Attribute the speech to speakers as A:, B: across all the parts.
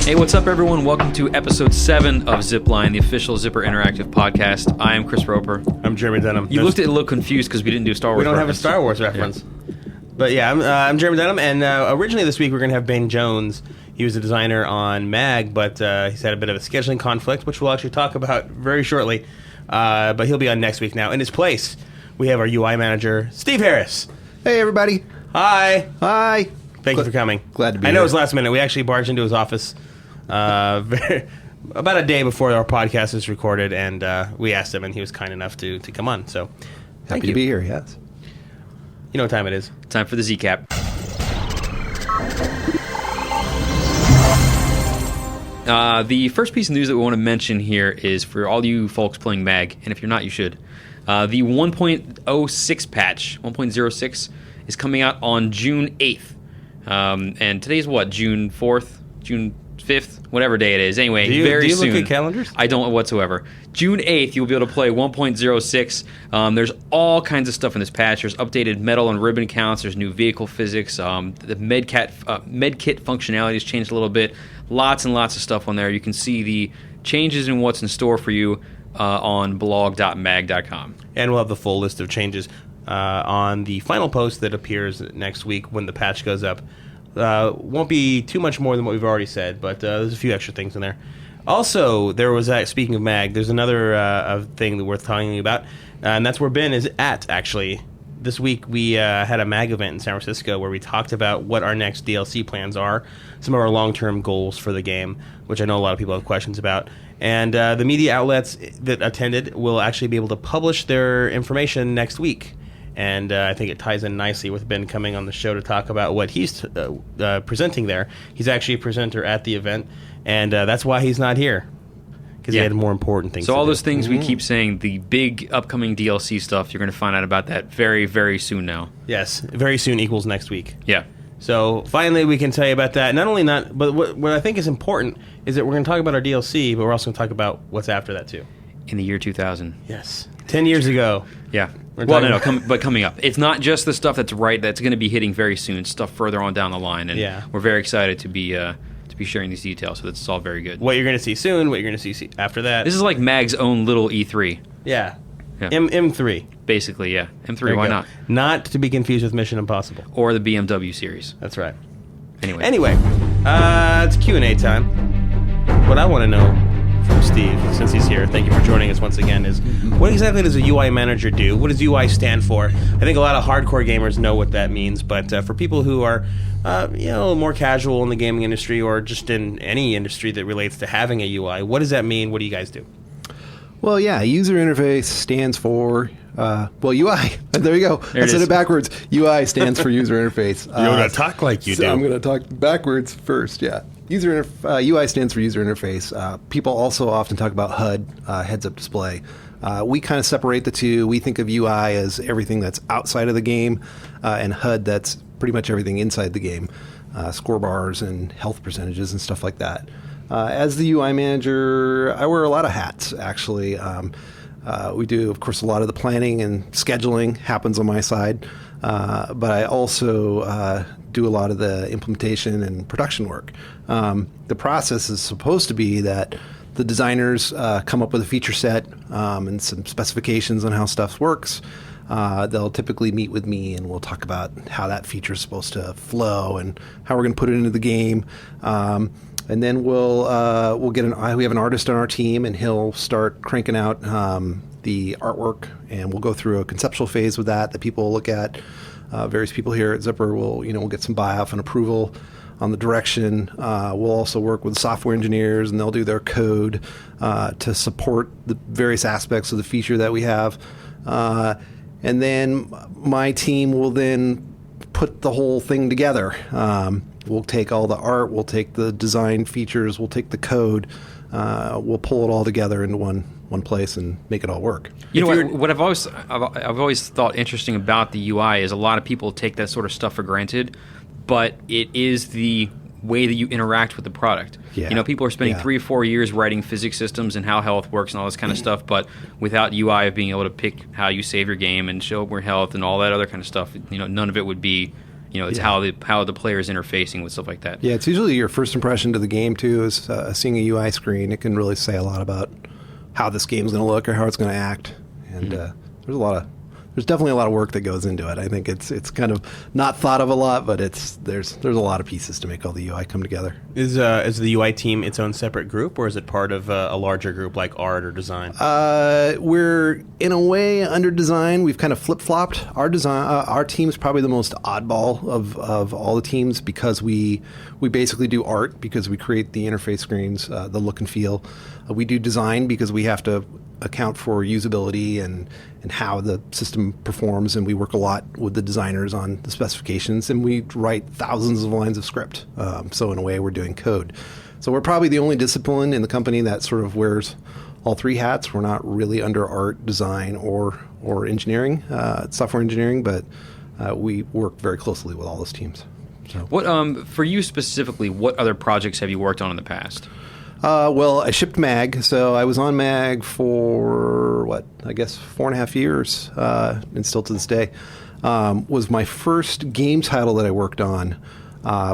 A: Hey, what's up, everyone? Welcome to episode 7 of Zipline, the official Zipper Interactive podcast. I am Chris Roper.
B: I'm Jeremy Denham.
A: You looked a little confused because we didn't do a Star Wars
B: We don't
A: reference.
B: have a Star Wars reference. Yeah. But yeah, I'm Jeremy Denham, and originally this week we are going to have Ben Jones. He was a designer on MAG, but he's had a bit of a scheduling conflict, which we'll actually talk about very shortly. But he'll be on next week now. In his place, we have our UI manager, Steve Harris.
C: Hey, everybody.
B: Hi.
C: Hi.
B: Thank you for coming.
C: Glad to be
B: I know
C: here.
B: it was last minute. We actually barged into his office about a day before our podcast was recorded, and we asked him, and he was kind enough to come on. So,
C: Happy to be here, yes.
B: You know what time it is.
A: Time for the Z-Cap. The first piece of news that we want to mention here is for all you folks playing MAG, and if you're not, you should. The 1.06 patch, 1.06, is coming out on June 8th. And today's what, June 4th? June 5th? Whatever day it is. Anyway, very soon.
B: Do you look at calendars?
A: I don't whatsoever. June 8th, you'll be able to play 1.06. There's all kinds of stuff in this patch. There's updated metal and ribbon counts. There's new vehicle physics. The medkit functionality has changed a little bit. Lots and lots of stuff on there. You can see the changes in what's in store for you on blog.mag.com.
B: And we'll have the full list of changes on the final post that appears next week when the patch goes up. Won't be too much more than what we've already said, but there's a few extra things in there. Also, there was, speaking of MAG, there's another thing that worth talking about, and that's where Ben is at, actually. This week we had a MAG event in San Francisco where we talked about what our next DLC plans are, some of our long-term goals for the game, which I know a lot of people have questions about. And the media outlets that attended will actually be able to publish their information next week. And I think it ties in nicely with Ben coming on the show to talk about what he's presenting there. He's actually a presenter at the event, and that's why he's not here, because he had more important things to do.
A: So all those things we keep saying, the big upcoming DLC stuff, you're going to find out about that very, very soon now.
B: Yes, very soon equals next week.
A: Yeah.
B: So finally we can tell you about that. Not only not, but what I think is important is that we're going to talk about our DLC, but we're also going to talk about what's after that too.
A: In the year 2000.
B: Yes. 10 years ago.
A: Yeah. Well, but coming up. It's not just the stuff that's going to be hitting very soon. It's stuff further on down the line, and we're very excited to be sharing these details, so that's all very good.
B: What you're going to see soon, what you're going to see after that.
A: This is like MAG's own little E3.
B: Yeah. M3.
A: Basically, yeah. M3, why not?
B: Not to be confused with Mission Impossible.
A: Or the BMW series.
B: That's right.
A: Anyway,
B: it's Q&A time. What I want to know from Steve, since he's here, thank you for joining us once again, is what exactly does a UI manager do? What does UI stand for? I think a lot of hardcore gamers know what that means, but for people who are more casual in the gaming industry or just in any industry that relates to having a UI, what does that mean? What do you guys do?
C: Well, yeah, user interface stands for, UI. There you go. I said it backwards. UI stands for user interface.
B: You're going to talk like you do.
C: I'm going to talk backwards first, yeah. UI stands for user interface. People also often talk about HUD, heads-up display. We kind of separate the two. We think of UI as everything that's outside of the game, and HUD that's pretty much everything inside the game, score bars and health percentages and stuff like that. As the UI manager, I wear a lot of hats, actually. We do, of course, a lot of the planning and scheduling happens on my side, but I also do a lot of the implementation and production work. The process is supposed to be that the designers come up with a feature set and some specifications on how stuff works. They'll typically meet with me and we'll talk about how that feature is supposed to flow and how we're going to put it into the game. And then we'll get we have an artist on our team, and he'll start cranking out the artwork, and we'll go through a conceptual phase with that people will look at. Various people here at Zipper we'll get some buy-off and approval on the direction. We'll also work with software engineers, and they'll do their code to support the various aspects of the feature that we have. And then my team will then put the whole thing together. We'll take all the art, we'll take the design features, we'll take the code, we'll pull it all together into one place and make it all work.
A: You know what I've always thought interesting about the UI is a lot of people take that sort of stuff for granted, but it is the way that you interact with the product.
C: Yeah.
A: People are spending 3 or 4 years writing physics systems and how health works and all this kind of stuff, but without UI of being able to pick how you save your game and show more health and all that other kind of stuff, none of it would be It's how the player is interfacing with stuff like that.
C: Yeah, it's usually your first impression to the game too. Is seeing a UI screen. It can really say a lot about how this game's going to look or how it's going to act. And there's definitely a lot of work that goes into it. I think it's kind of not thought of a lot, but there's a lot of pieces to make all the UI come together.
B: Is the UI team its own separate group, or is it part of a larger group like art or design?
C: We're in a way under design. We've kind of flip-flopped. Our design, our team's probably the most oddball of all the teams because we basically do art because we create the interface screens, the look and feel. We do design because we have to account for usability and how the system performs, and we work a lot with the designers on the specifications, and we write thousands of lines of script. So in a way, we're doing code. So we're probably the only discipline in the company that sort of wears all three hats. We're not really under art, design, or engineering, software engineering, but we work very closely with all those teams. So.
A: What for you specifically, what other projects have you worked on in the past?
C: Well, I shipped MAG, so I was on MAG for, 4.5 years, and still to this day. Was my first game title that I worked on.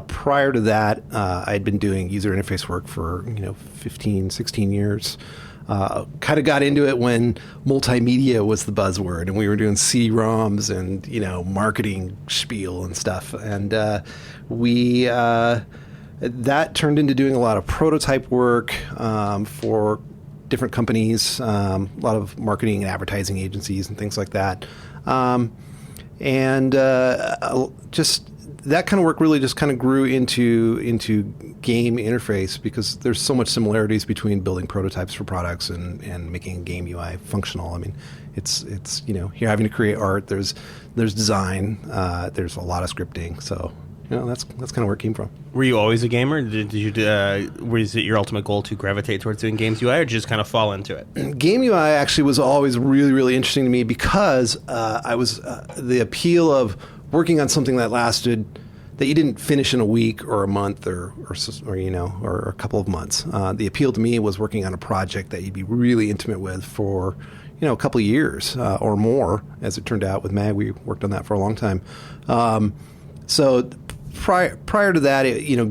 C: Prior to that, I'd been doing user interface work for, 15, 16 years. Kind of got into it when multimedia was the buzzword, and we were doing CD-ROMs and, marketing spiel and stuff. And that turned into doing a lot of prototype work for different companies, a lot of marketing and advertising agencies and things like that. Just that kind of work really just kind of grew into game interface because there's so much similarities between building prototypes for products and making a game UI functional. I mean, it's you're having to create art. There's design. There's a lot of scripting. So. That's kind of where it came from.
B: Were you always a gamer? Was it your ultimate goal to gravitate towards doing games UI, or did you just kind of fall into it?
C: Game UI actually was always really, really interesting to me because I was the appeal of working on something that you didn't finish in a week or a month or a couple of months. The appeal to me was working on a project that you'd be really intimate with for a couple of years or more. As it turned out with MAG, we worked on that for a long time. So prior to that,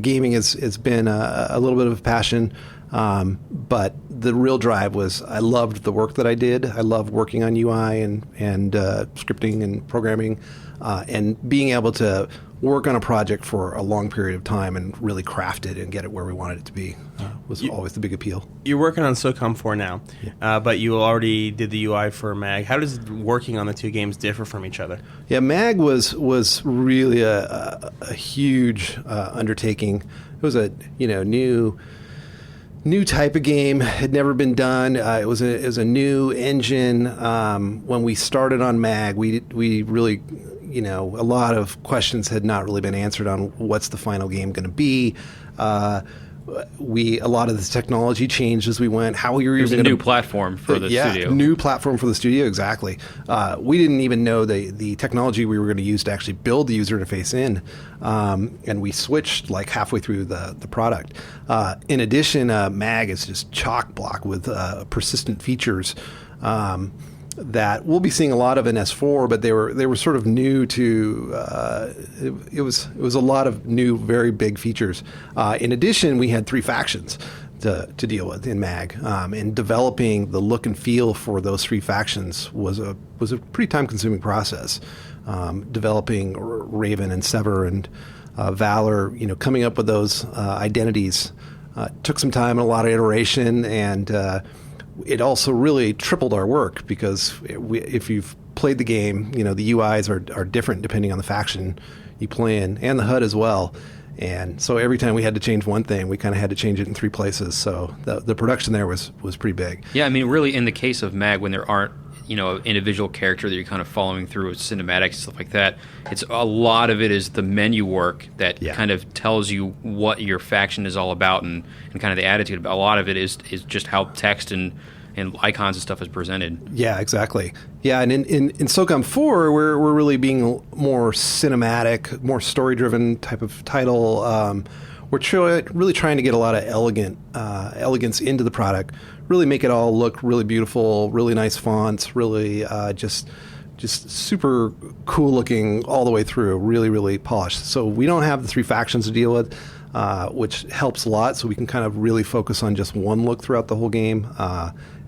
C: gaming has been a little bit of a passion, but the real drive was I loved the work that I did. I loved working on UI and scripting and programming, and being able to work on a project for a long period of time and really craft it and get it where we wanted it to be was always the big appeal.
B: You're working on SOCOM 4 now, but you already did the UI for MAG. How does working on the two games differ from each other?
C: Yeah, MAG was really a huge undertaking. It was a new type of game, had never been done. It was a new engine. When we started on MAG, we really, a lot of questions had not really been answered on what's the final game going to be. A lot of the technology changed as we went. How we were
A: There's
C: even
A: a new platform for the studio.
C: New platform for the studio, exactly. We didn't even know the technology we were going to use to actually build the user interface in, and we switched like halfway through the product. In addition, MAG is just chock block with persistent features that we'll be seeing a lot of in S4, but they were sort of new to. It was a lot of new, very big features. In addition, we had 3 factions to deal with in MAG, and developing the look and feel for those 3 factions was a pretty time-consuming process. Developing Raven and Sever and Valor, coming up with those identities took some time and a lot of iteration, and it also really tripled our work because if you've played the game, the UIs are different depending on the faction you play in, and the HUD as well. And so every time we had to change one thing, we kind of had to change it in 3 places. So the production there was pretty big.
A: Yeah, I mean, really, in the case of MAG, when there aren't an individual character that you're kind of following through with cinematics and stuff like that, it's a lot of it is the menu work that kind of tells you what your faction is all about and kind of the attitude. A lot of it is just how text and icons and stuff is presented. Yeah,
C: exactly. Yeah, and in SOCOM 4, we're really being more cinematic, more story-driven type of title. We're really trying to get a lot of elegance into the product, really make it all look really beautiful, really nice fonts, really just just super cool looking all the way through, really, really polished. So we don't have the 3 factions to deal with, which helps a lot. So we can kind of really focus on just one look throughout the whole game.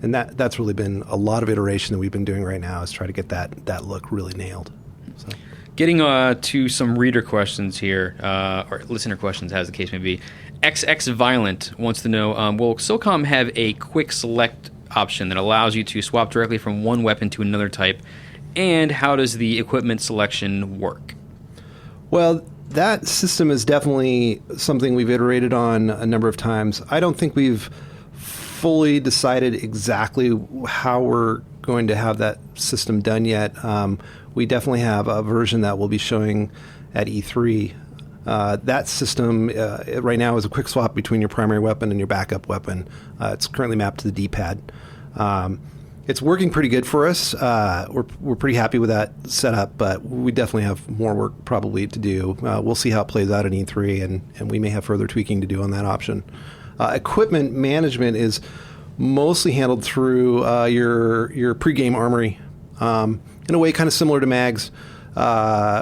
C: And that's really been a lot of iteration that we've been doing right now, is try to get that look really nailed. So.
A: Getting to some reader questions here, or listener questions, as the case may be. XX Violent wants to know, will SOCOM have a quick select option that allows you to swap directly from one weapon to another type? And how does the equipment selection work?
C: Well, that system is definitely something we've iterated on a number of times. I don't think we've fully decided exactly how we're going to have that system done yet. We definitely have a version that we'll be showing at E3. That system right now is a quick swap between your primary weapon and your backup weapon. It's currently mapped to the D-pad. It's working pretty good for us. We're pretty happy with that setup, but we definitely have more work probably to do. We'll see how it plays out in E3, and we may have further tweaking to do on that option. Equipment management is mostly handled through your pregame armory, in a way kind of similar to MAGs,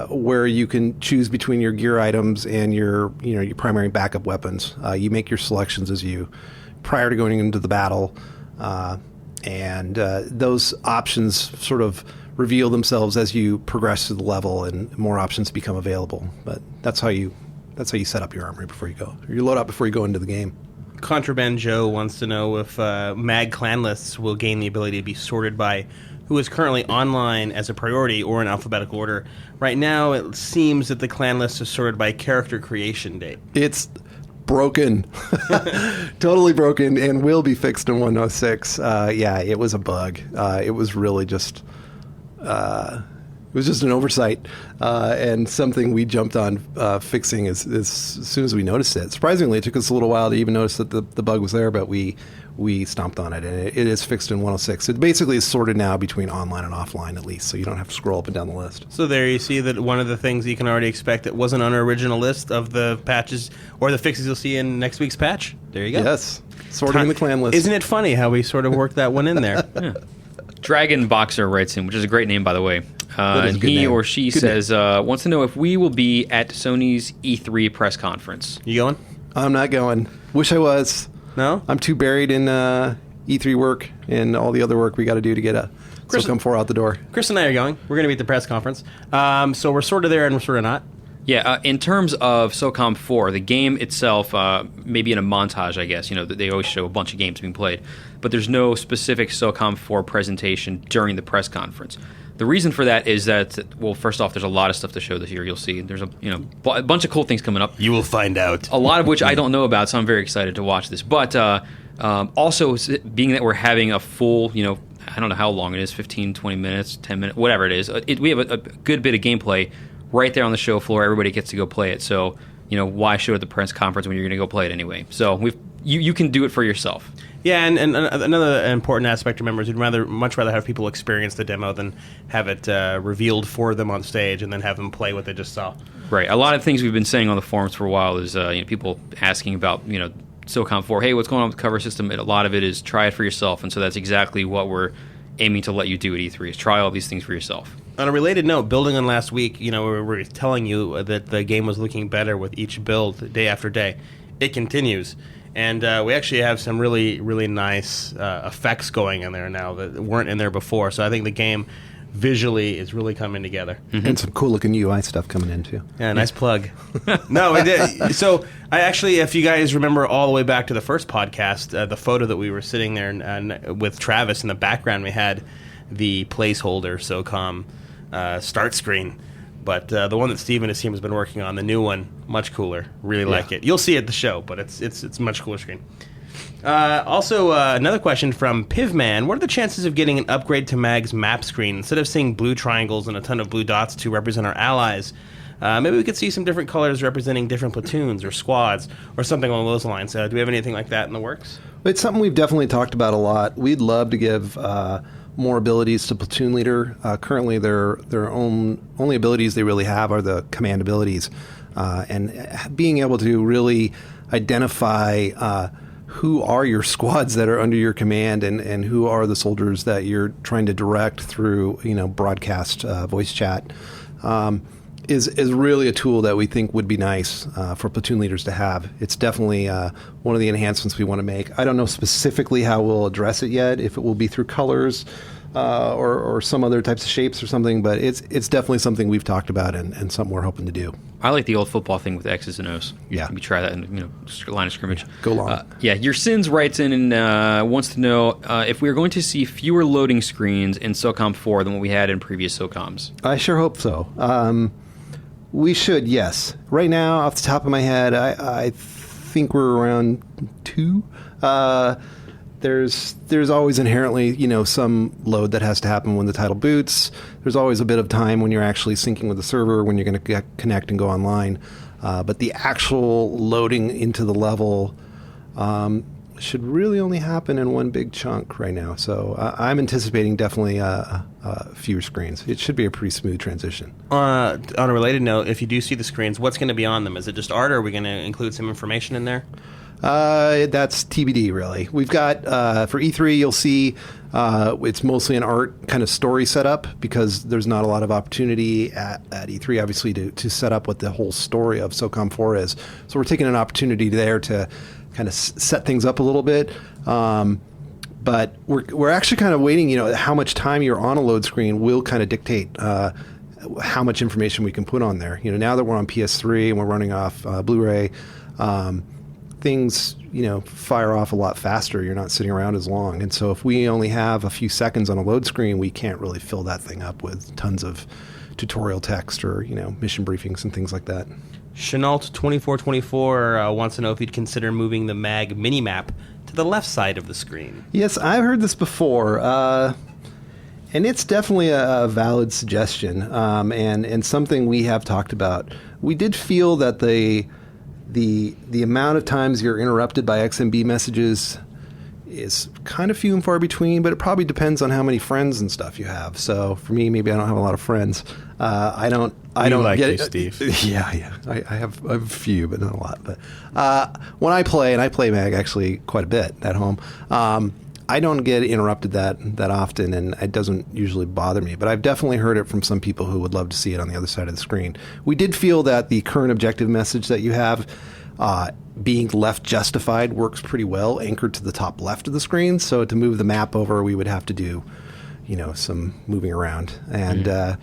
C: where you can choose between your gear items and your primary backup weapons. You make your selections prior to going into the battle. And those options sort of reveal themselves as you progress through the level, and more options become available. But that's how you set up your armory before you go. You load up before you go into the game.
B: Contraband Joe wants to know if MAG clan lists will gain the ability to be sorted by who is currently online as a priority or in alphabetical order. Right now, it seems that the clan list is sorted by character creation date.
C: It's broken. Totally broken, and will be fixed in 106. Yeah, it was a bug. It was really just it was just an oversight, and something we jumped on fixing as soon as we noticed it. Surprisingly, it took us a little while to even notice that the bug was there, but we stomped on it, and it is fixed in 106. It basically is sorted now between online and offline, at least, so you don't have to scroll up and down the list.
B: So there you see that one of the things you can already expect that wasn't on our original list of the patches or the fixes you'll see in next week's patch. There you go.
C: Yes, sorting the clan list.
B: Isn't it funny how we sort of worked that one in there?
A: Yeah. Dragon Boxer writes in, which is a great name, by the way. And he or she says, wants to know if we will be at Sony's E3 press conference.
B: You going?
C: I'm not going. Wish I was.
B: No?
C: I'm too buried in E3 work and all the other work we got to do to get a SOCOM 4 out the door.
B: Chris and I are going. We're going to be at the press conference. So we're sort of there and we're sort of not.
A: Yeah, in terms of SOCOM 4, the game itself, maybe in a montage, I guess. They always show a bunch of games being played. But there's no specific SOCOM 4 presentation during the press conference. The reason for that is that, well, first off, there's a lot of stuff to show this year. You'll see there's a bunch of cool things coming up.
B: You will find out.
A: A lot of which I don't know about, so I'm very excited to watch this. But also, being that we're having a full, I don't know how long it is, 15, 20 minutes, 10 minutes, whatever it is. We have a good bit of gameplay right there on the show floor. Everybody gets to go play it. So, why show it at the press conference when you're going to go play it anyway? So you can do it for yourself.
B: Yeah, and another important aspect to remember is we'd much rather have people experience the demo than have it revealed for them on stage and then have them play what they just saw.
A: Right. A lot of things we've been saying on the forums for a while is people asking about SOCOM 4. Hey, what's going on with the cover system? A lot of it is try it for yourself, and so that's exactly what we're aiming to let you do at E3 is try all these things for yourself.
B: On a related note, building on last week, we were telling you that the game was looking better with each build day after day. It continues. And we actually have some really, really nice effects going in there now that weren't in there before. So I think the game visually is really coming together.
C: Mm-hmm. And some cool-looking UI stuff coming in, too.
B: Yeah, nice plug. No, it did. So I actually, if you guys remember all the way back to the first podcast, the photo that we were sitting there and with Travis in the background, we had the placeholder SOCOM start screen. But the one that Steve and his team has been working on, the new one, much cooler. Really like it. You'll see it at the show, but it's a much cooler screen. Also, another question from Pivman. What are the chances of getting an upgrade to MAG's map screen? Instead of seeing blue triangles and a ton of blue dots to represent our allies, maybe we could see some different colors representing different platoons or squads or something along those lines. Do we have anything like that in the works?
C: It's something we've definitely talked about a lot. We'd love to give more abilities to platoon leader. Currently, their only abilities they really have are the command abilities, and being able to really identify who are your squads that are under your command, and who are the soldiers that you're trying to direct through, broadcast voice chat, is really a tool that we think would be nice for platoon leaders to have. It's definitely one of the enhancements we want to make. I don't know specifically how we'll address it yet, if it will be through colors or some other types of shapes or something, but it's definitely something we've talked about and something we're hoping to do.
A: I like the old football thing with X's and O's.
C: Yeah.
A: Maybe try that in line of scrimmage.
C: Go long.
A: Your Sins writes in and wants to know if we are going to see fewer loading screens in SOCOM 4 than what we had in previous SOCOMs. I
C: sure hope so. We should, yes. Right now, off the top of my head, I think we're around 2. There's always inherently, some load that has to happen when the title boots. There's always a bit of time when you're actually syncing with the server, when you're going to connect and go online. But the actual loading into the level should really only happen in one big chunk right now. So I'm anticipating definitely fewer screens. It should be a pretty smooth transition.
B: On a related note, if you do see the screens, what's going to be on them? Is it just art, or are we going to include some information in there?
C: That's TBD, really. We've got, for E3, you'll see it's mostly an art kind of story setup, because there's not a lot of opportunity at E3, obviously, to set up what the whole story of SOCOM 4 is. So we're taking an opportunity there to kind of set things up a little bit. But we're actually kind of waiting, how much time you're on a load screen will kind of dictate how much information we can put on there. Now that we're on PS3 and we're running off Blu-ray, things, fire off a lot faster. You're not sitting around as long. And so if we only have a few seconds on a load screen, we can't really fill that thing up with tons of tutorial text or, mission briefings and things like that.
B: Chenault2424 wants to know if you'd consider moving the MAG minimap to the left side of the screen.
C: Yes, I've heard this before. And it's definitely a valid suggestion, and something we have talked about. We did feel that the amount of times you're interrupted by XMB messages is kind of few and far between, but it probably depends on how many friends and stuff you have. So for me, maybe I don't have a lot of friends. I don't
B: like
C: get
B: you,
C: it.
B: Steve.
C: Yeah. I have a few, but not a lot. But when I play, and I play MAG actually quite a bit at home, I don't get interrupted that often, and it doesn't usually bother me. But I've definitely heard it from some people who would love to see it on the other side of the screen. We did feel that the current objective message that you have, being left justified, works pretty well, anchored to the top left of the screen. So to move the map over, we would have to do, some moving around. And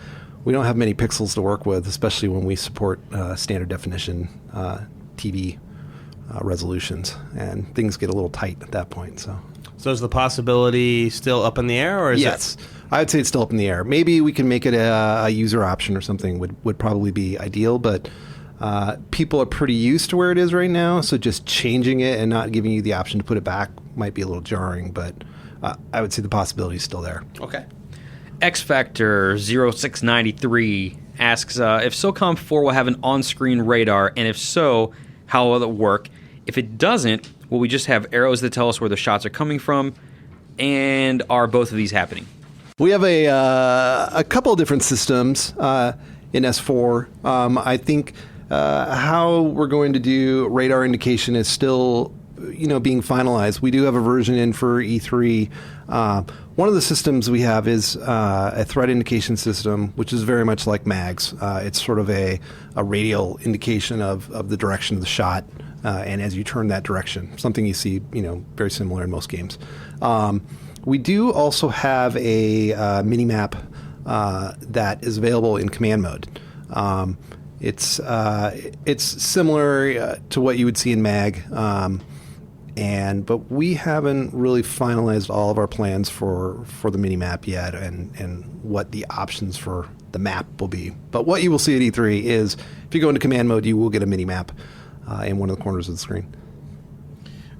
C: we don't have many pixels to work with, especially when we support standard definition TV resolutions. And things get a little tight at that point,
B: So is the possibility still up in the air, or is
C: yes, I would say it's still up in the air. Maybe we can make it a user option or something would probably be ideal, but people are pretty used to where it is right now, so just changing it and not giving you the option to put it back might be a little jarring, but I would say the possibility is still there.
B: Okay.
A: X Factor 0693 asks if SOCOM 4 will have an on-screen radar, and if so, how will it work? If it doesn't, will we just have arrows that tell us where the shots are coming from? And are both of these happening?
C: We have a couple of different systems in S4. I think how we're going to do radar indication is still, being finalized. We do have a version in for E3. One of the systems we have is a threat indication system, which is very much like MAG's. It's sort of a radial indication of the direction of the shot. And as you turn that direction, something you see, very similar in most games. We do also have a minimap that is available in command mode. It's similar to what you would see in MAG, but we haven't really finalized all of our plans for the minimap yet, and what the options for the map will be. But what you will see at E3 is, if you go into command mode, you will get a minimap in one of the corners of the screen.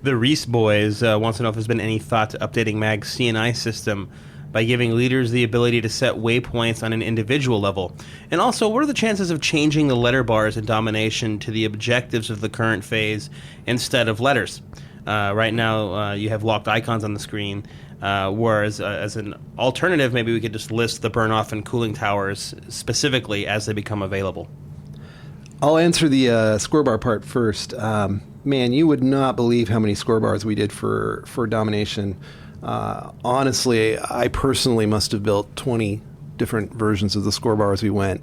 B: The Reese Boys wants to know if there's been any thought to updating MAG's CNI system by giving leaders the ability to set waypoints on an individual level. And also, what are the chances of changing the letter bars in Domination to the objectives of the current phase instead of letters? Right now, you have locked icons on the screen, whereas as an alternative, maybe we could just list the burn-off and cooling towers specifically as they become available.
C: I'll answer the square bar part first. man, you would not believe how many score bars we did for domination. Honestly, I personally must have built 20 different versions of the score bar as we went.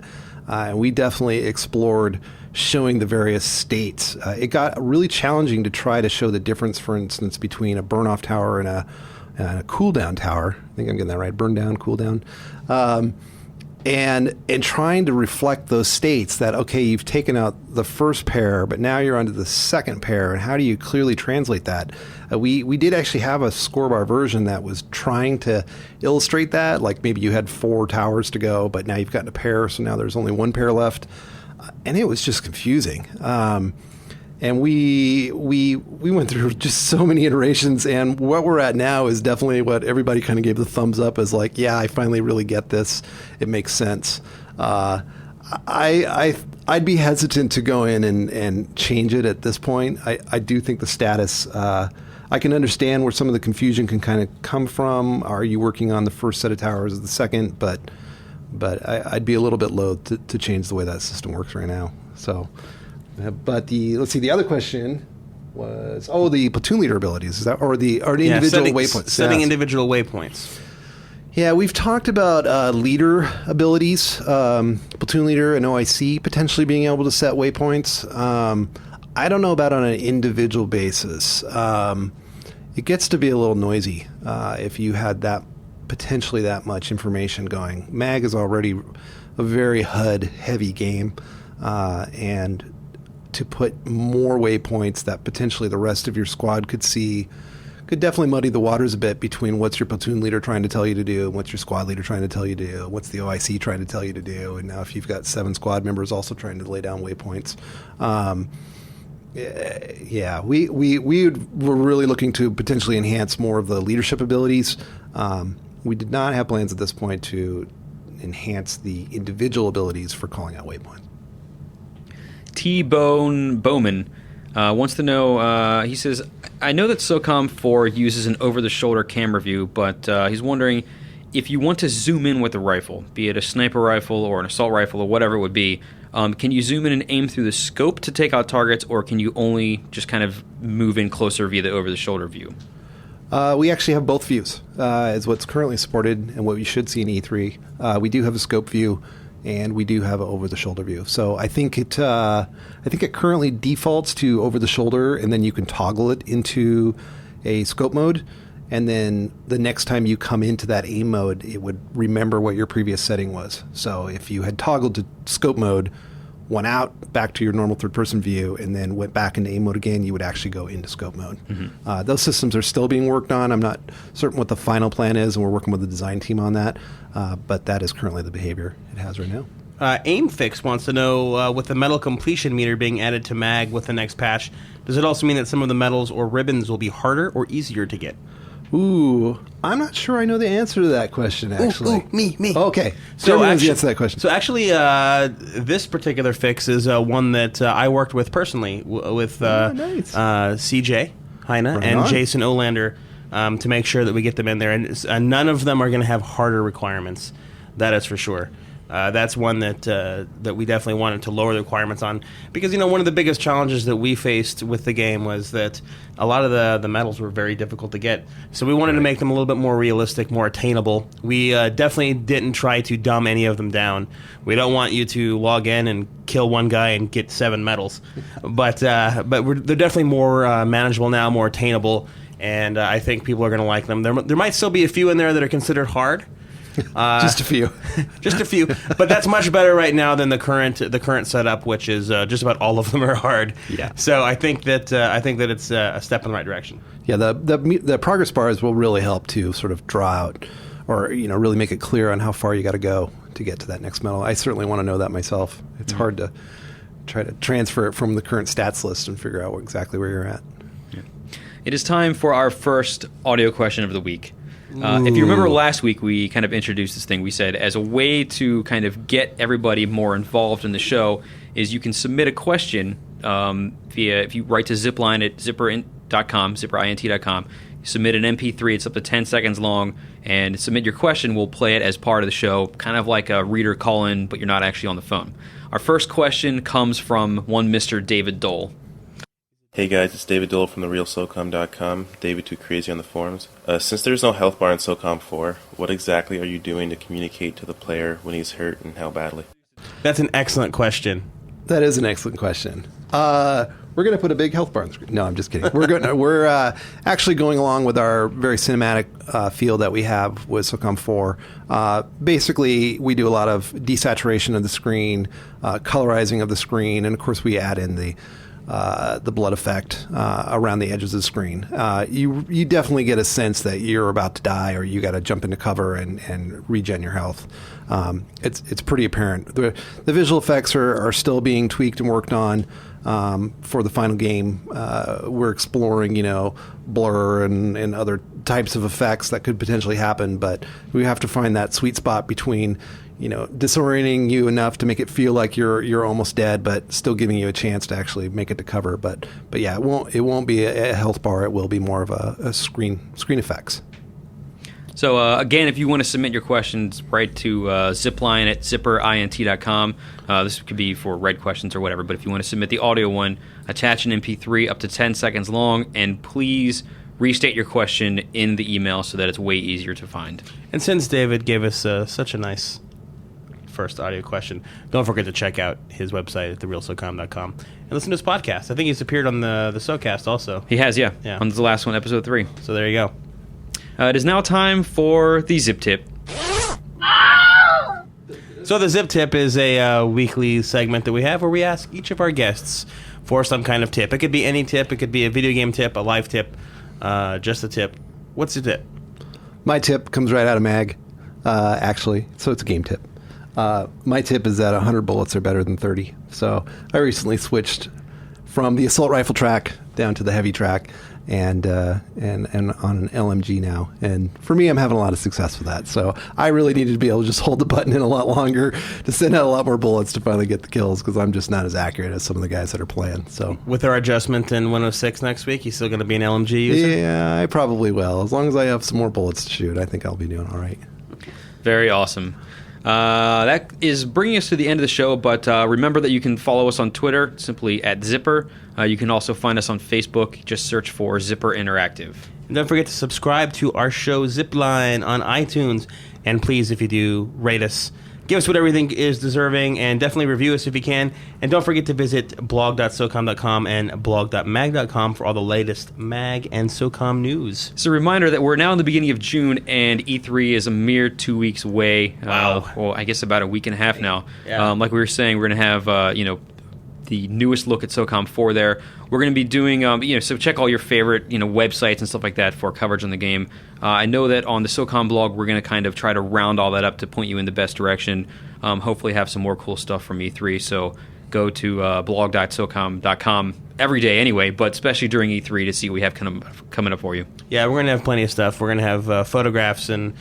C: We definitely explored showing the various states. It got really challenging to try to show the difference, for instance, between a burn-off tower and a cool-down tower. I think I'm getting that right. Burn down, cool down. And trying to reflect those states that, okay, you've taken out the first pair, but now you're onto the second pair, and how do you clearly translate that? We did actually have a score bar version that was trying to illustrate that, like maybe you had 4 towers to go, but now you've gotten a pair, so now there's only 1 pair left, and it was just confusing. And we went through just so many iterations, and what we're at now is definitely what everybody kind of gave the thumbs up as, like, yeah, I finally really get this. It makes sense. I'd be hesitant to go in and change it at this point. I do think the status, I can understand where some of the confusion can kind of come from. Are you working on the first set of towers or the second? But I'd be a little bit loath to change the way that system works right now. So... But let's see, the other question was, the platoon leader abilities, is that, or the individual waypoints?
B: Setting individual waypoints.
C: Yeah, we've talked about leader abilities, platoon leader and OIC potentially being able to set waypoints. I don't know about on an individual basis. It gets to be a little noisy if you had potentially that much information going. MAG is already a very HUD-heavy game, and to put more waypoints that potentially the rest of your squad could see could definitely muddy the waters a bit between what's your platoon leader trying to tell you to do and what's your squad leader trying to tell you to do, what's the OIC trying to tell you to do, and now if you've got 7 squad members also trying to lay down waypoints. We're really looking to potentially enhance more of the leadership abilities. We did not have plans at this point to enhance the individual abilities for calling out waypoints.
A: T-Bone Bowman wants to know, he says, I know that SOCOM 4 uses an over-the-shoulder camera view, but he's wondering if you want to zoom in with a rifle, be it a sniper rifle or an assault rifle or whatever it would be, can you zoom in and aim through the scope to take out targets, or can you only just kind of move in closer via the over-the-shoulder view?
C: We actually have both views, is what's currently supported and what you should see in E3. We do have a scope view, and we do have an over-the-shoulder view. So I think it currently defaults to over-the-shoulder, and then you can toggle it into a scope mode. And then the next time you come into that aim mode, it would remember what your previous setting was. So if you had toggled to scope mode, went out back to your normal third-person view, and then went back into aim mode again, you would actually go into scope mode. Mm-hmm. Those systems are still being worked on. I'm not certain what the final plan is, and we're working with the design team on that. But that is currently the behavior it has right now.
B: AimFix wants to know, with the medal completion meter being added to MAG with the next patch, does it also mean that some of the medals or ribbons will be harder or easier to get?
C: Ooh, I'm not sure I know the answer to that question, actually.
B: Ooh, me.
C: Okay.
B: So
C: actually, answer that question.
B: So actually, this particular fix is one that I worked with personally with
C: nice.
B: CJ Heine and
C: on.
B: Jason Olander to make sure that we get them in there. And none of them are going to have harder requirements. That is for sure. That's one that we definitely wanted to lower the requirements on, because one of the biggest challenges that we faced with the game was that a lot of the medals were very difficult to get. So we wanted to make them a little bit more realistic, more attainable. We definitely didn't try to dumb any of them down. We don't want you to log in and kill one guy and get 7 medals, but they're definitely more manageable now, more attainable, and I think people are going to like them. There might still be a few in there that are considered hard.
C: Just a few.
B: Just a few. But that's much better right now than the current setup, which is just about all of them are hard.
C: Yeah.
B: So I think that it's a step in the right direction.
C: Yeah, the progress bars will really help to sort of draw out, or really make it clear on how far you got to go to get to that next medal. I certainly want to know that myself. It's hard to try to transfer it from the current stats list and figure out exactly where you're at.
A: Yeah. It is time for our first audio question of the week. If you remember last week, we kind of introduced this thing. We said as a way to kind of get everybody more involved in the show is you can submit a question via, if you write to Zipline at zipperint.com, zipperint.com, you submit an MP3, it's up to 10 seconds long, and submit your question. We'll play it as part of the show, kind of like a reader call-in, but you're not actually on the phone. Our first question comes from one Mr. David Dole.
D: Hey guys, it's David Dole from therealsocom.com. David Too Crazy on the forums. Since there's no health bar in SOCOM 4, what exactly are you doing to communicate to the player when he's hurt and how badly?
B: That's an excellent question.
C: That is an excellent question. We're going to put a big health bar on the screen. No, I'm just kidding. We're actually going along with our very cinematic feel that we have with SOCOM 4. Basically, we do a lot of desaturation of the screen, colorizing of the screen, and of course we add in the blood effect around the edges of the screen. You definitely get a sense that you're about to die or you got to jump into cover and regen your health. It's pretty apparent. The visual effects are still being tweaked and worked on for the final game. We're exploring, blur and other types of effects that could potentially happen, but we have to find that sweet spot between disorienting you enough to make it feel like you're almost dead, but still giving you a chance to actually make it to cover. But yeah, it won't be a health bar. It will be more of a screen effects.
A: So again, if you want to submit your questions, write to Zipline at zipperint.com. This could be for red questions or whatever, but if you want to submit the audio one, attach an MP3 up to 10 seconds long, and please restate your question in the email so that it's way easier to find.
B: And since David gave us such a nice first audio question, don't forget to check out his website at therealsocom.com and listen to his podcast. I think he's appeared on the SoCast also.
A: He has, yeah. On the last one, episode 3.
B: So there you go.
A: It is now time for the Zip Tip.
B: So the Zip Tip is a weekly segment that we have where we ask each of our guests for some kind of tip. It could be any tip. It could be a video game tip, a life tip, just a tip. What's your tip?
C: My tip comes right out of MAG, actually, so it's a game tip. My tip is that 100 bullets are better than 30. So I recently switched from the assault rifle track down to the heavy track, and on an LMG now. And for me, I'm having a lot of success with that. So I really needed to be able to just hold the button in a lot longer to send out a lot more bullets to finally get the kills, because I'm just not as accurate as some of the guys that are playing. So
B: with our adjustment in 106 next week, you still going to be an LMG user?
C: Yeah, I probably will. As long as I have some more bullets to shoot, I think I'll be doing all right.
A: Very awesome. That is bringing us to the end of the show, but remember that you can follow us on Twitter, simply at Zipper. You can also find us on Facebook. Just search for Zipper Interactive.
B: And don't forget to subscribe to our show Zipline on iTunes. And please, if you do, rate us. Give us what everything is deserving, and definitely review us if you can. And don't forget to visit blog.socom.com and blog.mag.com for all the latest MAG and SOCOM news.
A: It's a reminder that we're now in the beginning of June, and E3 is a mere 2 weeks away.
B: Wow.
A: Well, I guess about a week and a half now.
B: Yeah.
A: Like we were saying, we're going to have, the newest look at SOCOM 4 there. We're going to be doing, so check all your favorite, websites and stuff like that for coverage on the game. I know that on the SOCOM blog, we're going to kind of try to round all that up to point you in the best direction. Hopefully have some more cool stuff from E3. So go to blog.socom.com every day anyway, but especially during E3 to see what we have coming up for you.
B: Yeah, we're going to have plenty of stuff. We're going to have photographs and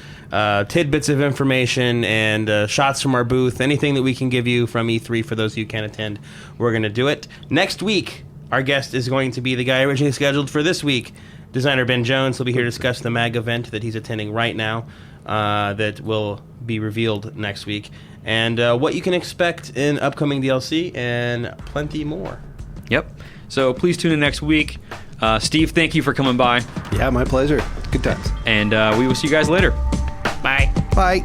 B: tidbits of information and shots from our booth. Anything that we can give you from E3 for those of you who can't attend, we're going to do it. Next week, our guest is going to be the guy originally scheduled for this week, designer Ben Jones. He'll be here to discuss the MAG event that he's attending right now that will be revealed next week, and what you can expect in upcoming DLC and plenty more.
A: Yep. So please tune in next week. Steve, thank you for coming by.
C: Yeah, my pleasure. Good times.
A: And we will see you guys later. Bye.
C: Bye.